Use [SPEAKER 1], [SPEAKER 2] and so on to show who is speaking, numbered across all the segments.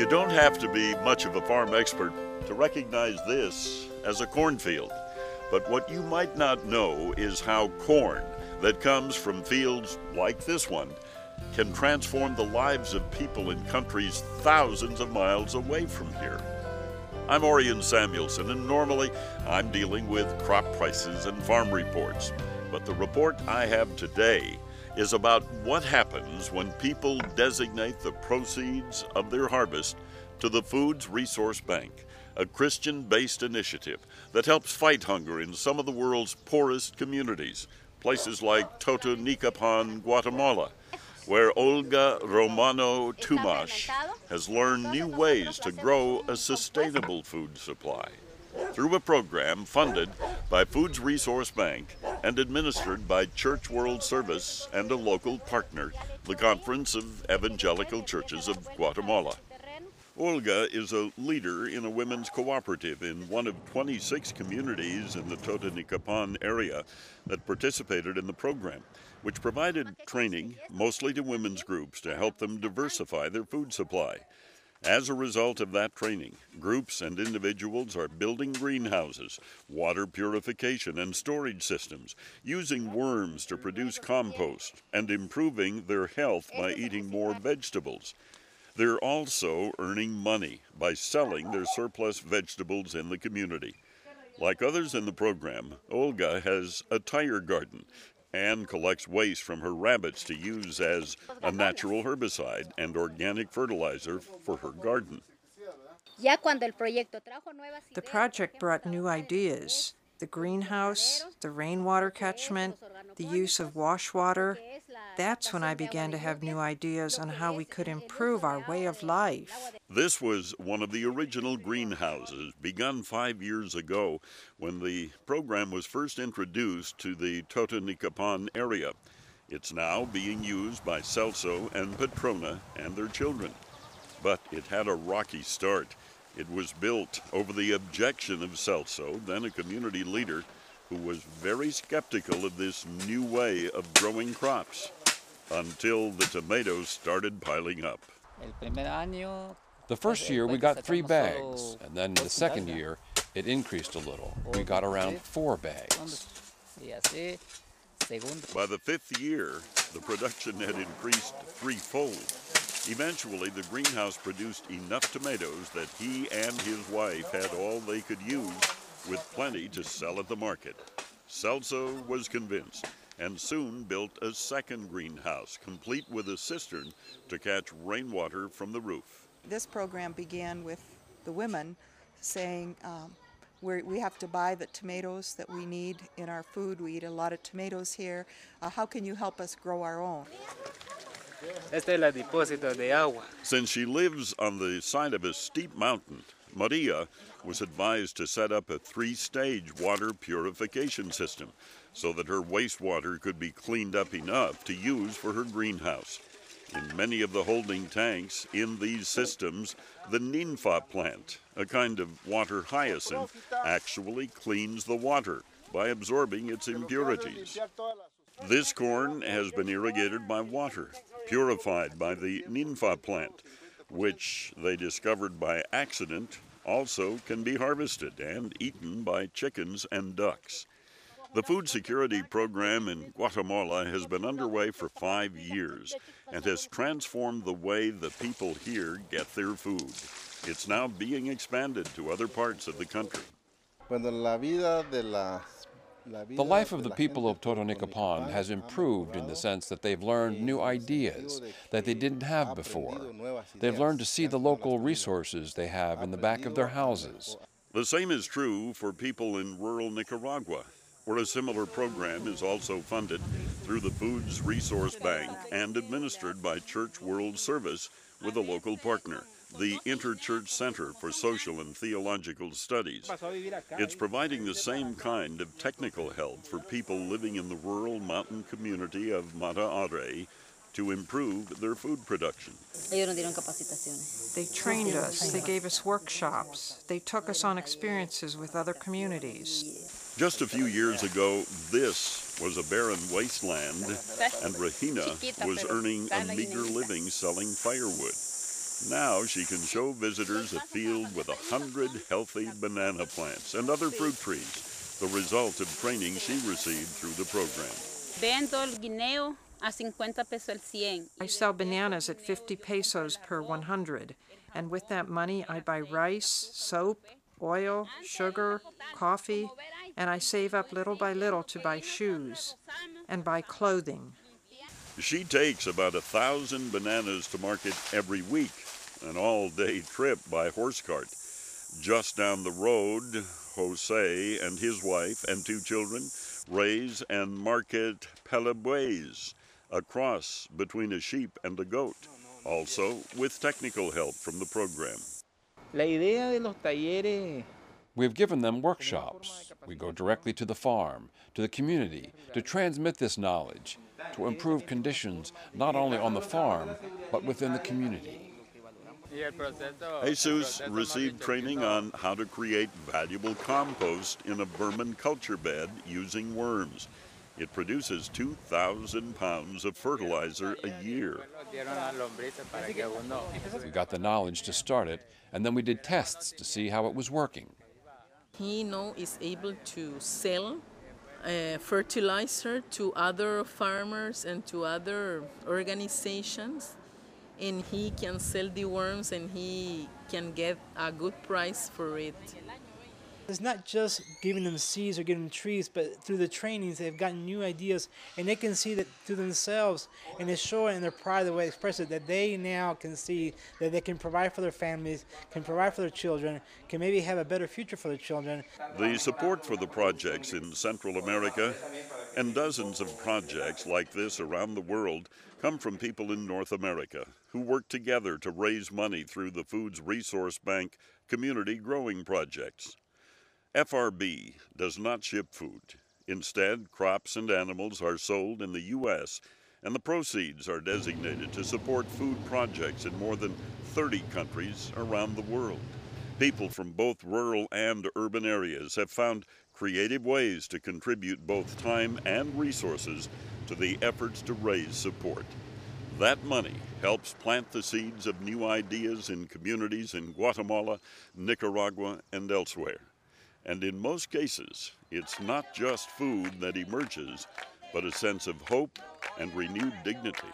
[SPEAKER 1] You don't have to be much of a farm expert to recognize this as a cornfield. But what you might not know is how corn that comes from fields like this one can transform the lives of people in countries thousands of miles away from here. I'm Orion Samuelson, and normally I'm dealing with crop prices and farm reports. But the report I have today is about what happens when people designate the proceeds of their harvest to the Foods Resource Bank, a Christian-based initiative that helps fight hunger in some of the world's poorest communities, places like Nicaraguan, Guatemala, where Olga Romano Tumash has learned new ways to grow a sustainable food supply through a program funded by Foods Resource Bank and administered by Church World Service and a local partner, the Conference of Evangelical Churches of Guatemala. Olga is a leader in a women's cooperative in one of 26 communities in the Nicaraguan area that participated in the program, which provided training mostly to women's groups to help them diversify their food supply. As a result of that training, groups and individuals are building greenhouses, water purification and storage systems, using worms to produce compost, and improving their health by eating more vegetables. They're also earning money by selling their surplus vegetables in the community. Like others in the program, Olga has a tire garden and collects waste from her rabbits to use as a natural herbicide and organic fertilizer for her garden.
[SPEAKER 2] The project brought new ideas. The greenhouse, the rainwater catchment, the use of wash water. That's when I began to have new ideas on how we could improve our way of life.
[SPEAKER 1] This was one of the original greenhouses begun 5 years ago when the program was first introduced to the Nicaraguan area. It's now being used by Celso and Petrona and their children. But it had a rocky start. It was built over the objection of Celso, then a community leader, who was very skeptical of this new way of growing crops, until the tomatoes started piling up.
[SPEAKER 3] The first year we got 3 bags, and then the second year it increased a little. We got around 4 bags.
[SPEAKER 1] By the 5th year, the production had increased threefold. Eventually, the greenhouse produced enough tomatoes that he and his wife had all they could use, with plenty to sell at the market. Celso was convinced and soon built a second greenhouse, complete with a cistern to catch rainwater from the roof.
[SPEAKER 4] This program began with the women saying, we have to buy the tomatoes that we need in our food. We eat a lot of tomatoes here. How can you help us grow our own?
[SPEAKER 1] Since she lives on the side of a steep mountain, Maria was advised to set up a 3-stage water purification system so that her wastewater could be cleaned up enough to use for her greenhouse. In many of the holding tanks in these systems, the ninfa plant, a kind of water hyacinth, actually cleans the water by absorbing its impurities. This corn has been irrigated by water, purified by the ninfa plant, which they discovered by accident also can be harvested and eaten by chickens and ducks. The food security program in Guatemala has been underway for 5 years and has transformed the way the people here get their food. It's now being expanded to other parts of the country.
[SPEAKER 3] The life of the people of Nicaraguan has improved in the sense that they've learned new ideas that they didn't have before. They've learned to see the local resources they have in the back of their houses.
[SPEAKER 1] The same is true for people in rural Nicaragua, where a similar program is also funded through the Foods Resource Bank and administered by Church World Service with a local partner, the Interchurch Center for Social and Theological Studies. It's providing the same kind of technical help for people living in the rural mountain community of Mata Are to improve their food production.
[SPEAKER 2] They trained us, they gave us workshops, they took us on experiences with other communities.
[SPEAKER 1] Just a few years ago, this was a barren wasteland, and Regina was earning a meager living selling firewood. Now she can show visitors a field with 100 healthy banana plants and other fruit trees, the result of training she received through the program.
[SPEAKER 5] Vendo el guineo a 50 pesos el 100.
[SPEAKER 2] I sell bananas at 50 pesos per 100, and with that money I buy rice, soap, oil, sugar, coffee, and I save up little by little to buy shoes and buy clothing.
[SPEAKER 1] She takes about 1,000 bananas to market every week, an all-day trip by horse cart. Just down the road, Jose and his wife and 2 children raise and market palabues, a cross between a sheep and a goat, also with technical help from the program.
[SPEAKER 6] La idea de los talleres.
[SPEAKER 3] We've given them workshops. We go directly to the farm, to the community, to transmit this knowledge, to improve conditions not only on the farm, but within the community.
[SPEAKER 1] Jesus received training on how to create valuable compost in a vermiculture bed using worms. It produces 2,000 pounds of fertilizer a year.
[SPEAKER 3] We got the knowledge to start it, and then we did tests to see how it was working.
[SPEAKER 7] He now is able to sell fertilizer to other farmers and to other organizations, and he can sell the worms and he can get a good price for it.
[SPEAKER 6] It's not just giving them seeds or giving them trees, but through the trainings they've gotten new ideas, and they can see that through themselves, and they show it in their pride, the way they express it, that they now can see that they can provide for their families, can provide for their children, can maybe have a better future for their children.
[SPEAKER 1] The support for the projects in Central America and dozens of projects like this around the world come from people in North America who work together to raise money through the Foods Resource Bank community growing projects. FRB does not ship food. Instead, crops and animals are sold in the U.S., and the proceeds are designated to support food projects in more than 30 countries around the world. People from both rural and urban areas have found creative ways to contribute both time and resources to the efforts to raise support. That money helps plant the seeds of new ideas in communities in Guatemala, Nicaragua, and elsewhere. And in most cases, it's not just food that emerges, but a sense of hope and renewed dignity.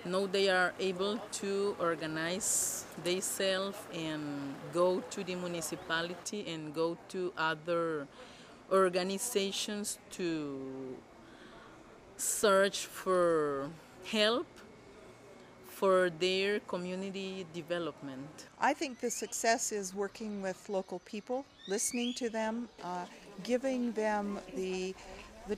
[SPEAKER 7] Now they are able to organize themselves and go to the municipality and go to other organizations to search for help for their community development.
[SPEAKER 4] I think the success is working with local people, listening to them, giving them the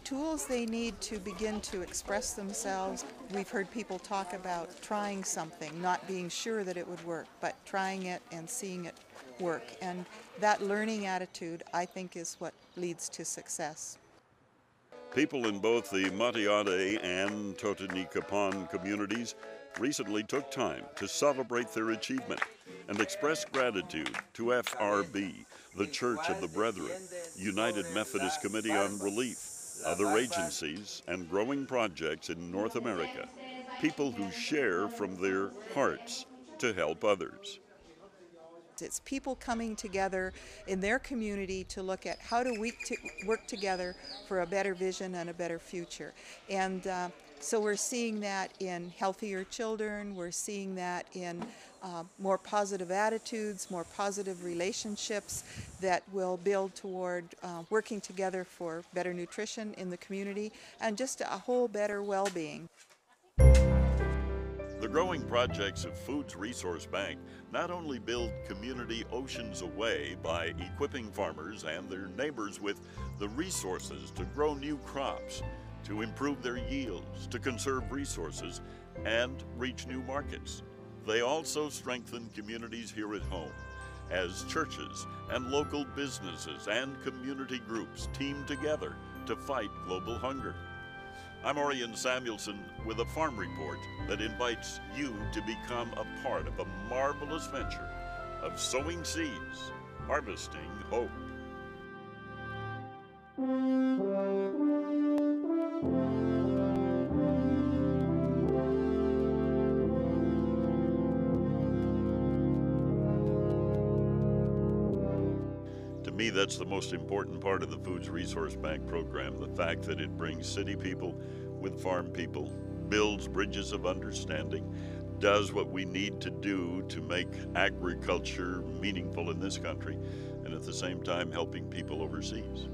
[SPEAKER 4] tools they need to begin to express themselves. We've heard people talk about trying something, not being sure that it would work, but trying it and seeing it work. And that learning attitude, I think, is what leads to success.
[SPEAKER 1] People in both the Matiate and Totonicapán communities recently took time to celebrate their achievement and express gratitude to FRB, the Church of the Brethren, United Methodist Committee on Relief, other agencies, and growing projects in North America, people who share from their hearts to help others.
[SPEAKER 4] It's people coming together in their community to look at how do we work together for a better vision and a better future. And so we're seeing that in healthier children, we're seeing that in more positive attitudes, more positive relationships that will build toward working together for better nutrition in the community and just a whole better well-being.
[SPEAKER 1] The growing projects of Foods Resource Bank not only build community oceans away by equipping farmers and their neighbors with the resources to grow new crops, to improve their yields, to conserve resources, and reach new markets. They also strengthen communities here at home as churches and local businesses and community groups team together to fight global hunger. I'm Orion Samuelson with a farm report that invites you to become a part of a marvelous venture of sowing seeds, harvesting hope. me, that's the most important part of the Foods Resource Bank program, the fact that it brings city people with farm people, builds bridges of understanding, does what we need to do to make agriculture meaningful in this country, and at the same time helping people overseas.